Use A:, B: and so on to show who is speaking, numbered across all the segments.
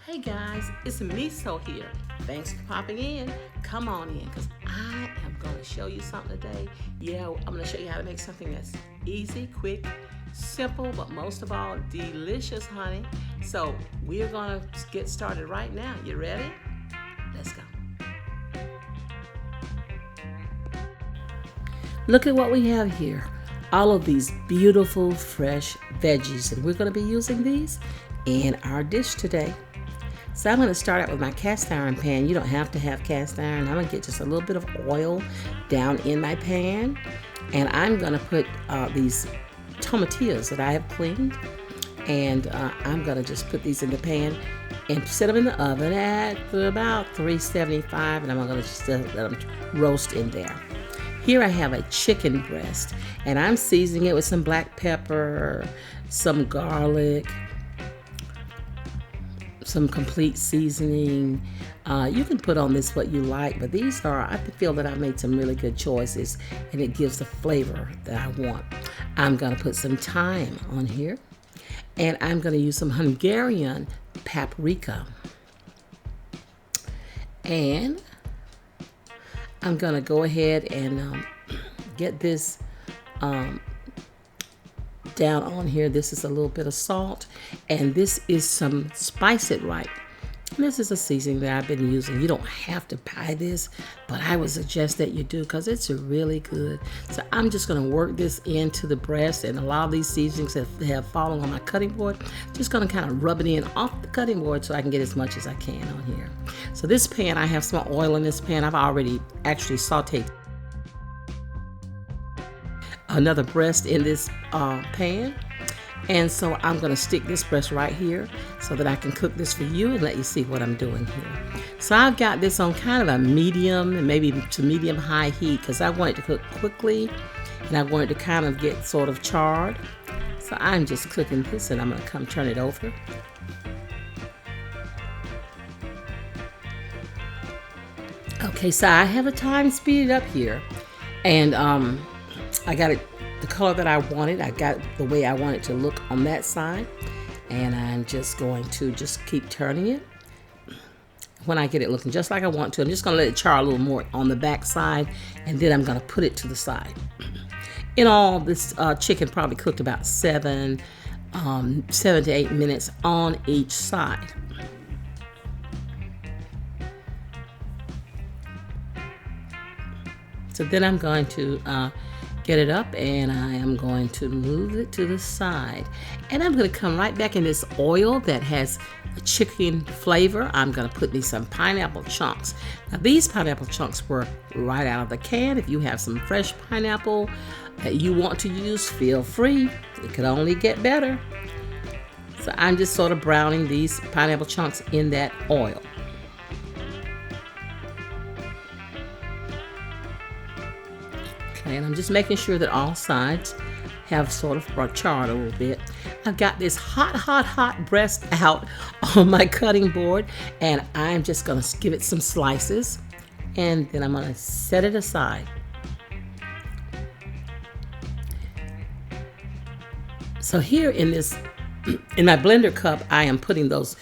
A: Hey guys, it's Meso here. Thanks for popping in. Come on in because I am going to show you something today. Yeah, I'm going to show you how to make something that's easy, quick, simple, but most of all, delicious, honey. So we're going to get started right now. You ready? Let's go. Look at what we have here. All of these beautiful, fresh veggies, and we're going to be using these in our dish today. So I'm going to start out with my cast iron pan. You don't have to have cast iron. I'm going to get just a little bit of oil down in my pan. And I'm going to put these tomatillos that I have cleaned. And I'm going to just put these in the pan and set them in the oven at about 375. And I'm going to just let them roast in there. Here I have a chicken breast. And I'm seasoning it with some black pepper, some garlic, some complete seasoning. You can put on this what you like, but these are, I feel that I made some really good choices and it gives the flavor that I want. I'm gonna put some thyme on here and I'm gonna use some Hungarian paprika. And I'm gonna go ahead and get this down on here. This is a little bit of salt, and this is some Spice It Right. And this is a seasoning that I've been using. You don't have to buy this, but I would suggest that you do because it's really good. So I'm just going to work this into the breast, and a lot of these seasonings have fallen on my cutting board. Just going to kind of rub it in off the cutting board so I can get as much as I can on here. So this pan, I have some oil in this pan. I've already actually sauteed another breast in this pan, and so I'm going to stick this breast right here so that I can cook this for you and let you see what I'm doing here. So I've got this on kind of a medium and maybe to medium high heat because I want it to cook quickly and I want it to kind of get sort of charred. So I'm just cooking this and I'm going to come turn it over. Okay, so I have a time speeded up here, and I got it the color that I wanted. I got the way I want it to look on that side, and I'm just going to just keep turning it. When I get it looking just like I want to, I'm just going to let it char a little more on the back side, and then I'm going to put it to the side. In all, this chicken probably cooked about 7 to 8 minutes on each side. So then I'm going to get it up and I am going to move it to the side. And I'm going to come right back in this oil that has a chicken flavor. I'm going to put me some pineapple chunks. Now these pineapple chunks were right out of the can. If you have some fresh pineapple that you want to use, feel free. It could only get better. So I'm just sort of browning these pineapple chunks in that oil. And I'm just making sure that all sides have sort of charred a little bit. I've got this hot breast out on my cutting board, and I'm just going to give it some slices, and then I'm going to set it aside. So here in my blender cup, I am putting those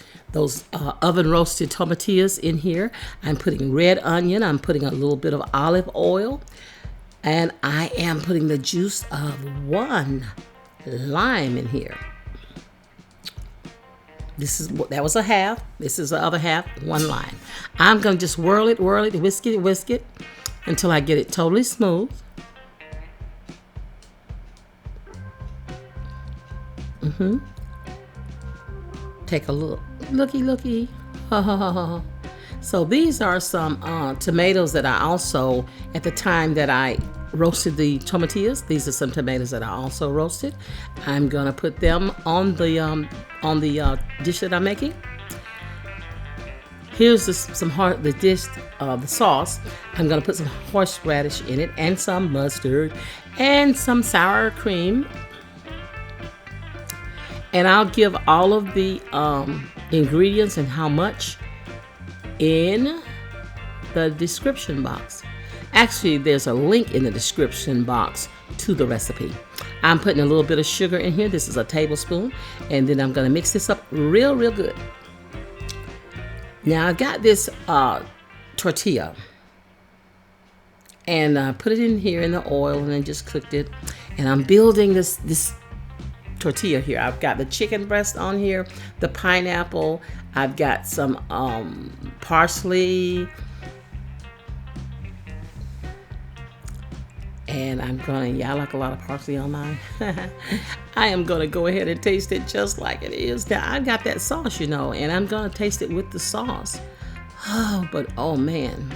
A: oven roasted tomatillos in here. I'm putting red onion. I'm putting a little bit of olive oil. And I am putting the juice of 1 lime in here. That was a half. This is the other half, 1 lime. I'm going to just whisk it until I get it totally smooth. Take a look. Looky. So these are some tomatoes that I also, at the time that I roasted the tomatillos, these are some tomatoes that I also roasted. I'm gonna put them on the dish that I'm making. Here's the sauce. I'm gonna put some horseradish in it and some mustard and some sour cream. And I'll give all of the ingredients and how much in the description box. Actually, there's a link in the description box to the recipe. I'm putting a little bit of sugar in here. This is a tablespoon. And then I'm going to mix this up real good. Now I've got this tortilla, and put it in here in the oil, and then just cooked it. And I'm building this tortilla here. I've got the chicken breast on here, the pineapple. I've got some parsley, and I'm gonna, I like a lot of parsley on mine. I am gonna go ahead and taste it just like it is. Now I got that sauce, you know, and I'm gonna taste it with the sauce. Oh, but oh man.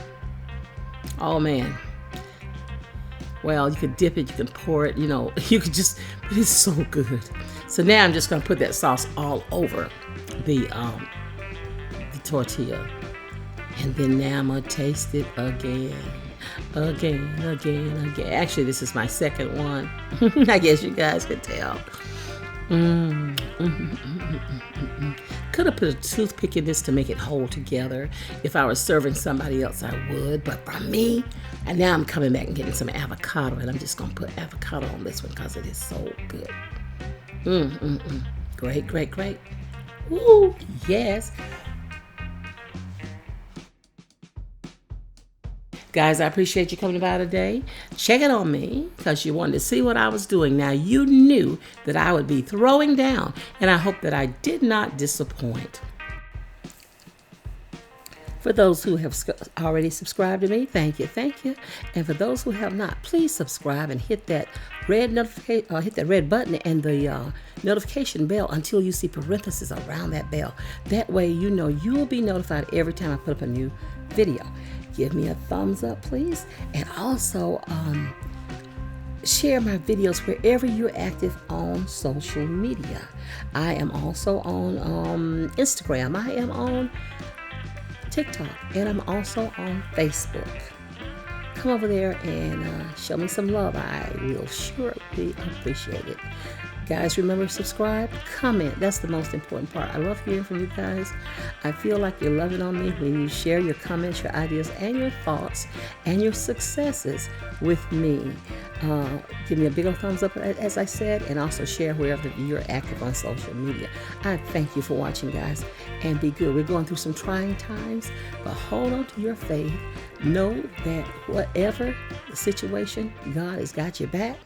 A: Well, you could dip it, you can pour it, you know, you could just, but it's so good. So now I'm just gonna put that sauce all over the tortilla. And then now I'm gonna taste it again. Actually, this is my second one. I guess you guys could tell. Could have put a toothpick in this to make it hold together. If I was serving somebody else, I would. But for me, and now I'm coming back and getting some avocado, and I'm just gonna put avocado on this one because it is so good. Great. Ooh, yes. Guys, I appreciate you coming by today. Check it on me because you wanted to see what I was doing. Now, you knew that I would be throwing down, and I hope that I did not disappoint. For those who have already subscribed to me, thank you. And for those who have not, please subscribe and hit that red button and the notification bell until you see parentheses around that bell. That way, you know you'll be notified every time I put up a new video. Give me a thumbs up, please, and also share my videos wherever you're active on social media. I am also on Instagram. I am on TikTok, and I'm also on Facebook. Come over there and show me some love. I will surely appreciate it. Guys, remember, subscribe, comment. That's the most important part. I love hearing from you guys. I feel like you're loving on me when you share your comments, your ideas, and your thoughts, and your successes with me. Give me a big old thumbs up, as I said, and also share wherever you're active on social media. I thank you for watching, guys, and be good. We're going through some trying times, but hold on to your faith. Know that whatever the situation, God has got your back.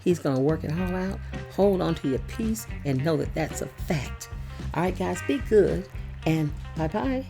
A: He's going to work it all out. Hold on to your peace and know that that's a fact. All right, guys, be good, and bye-bye.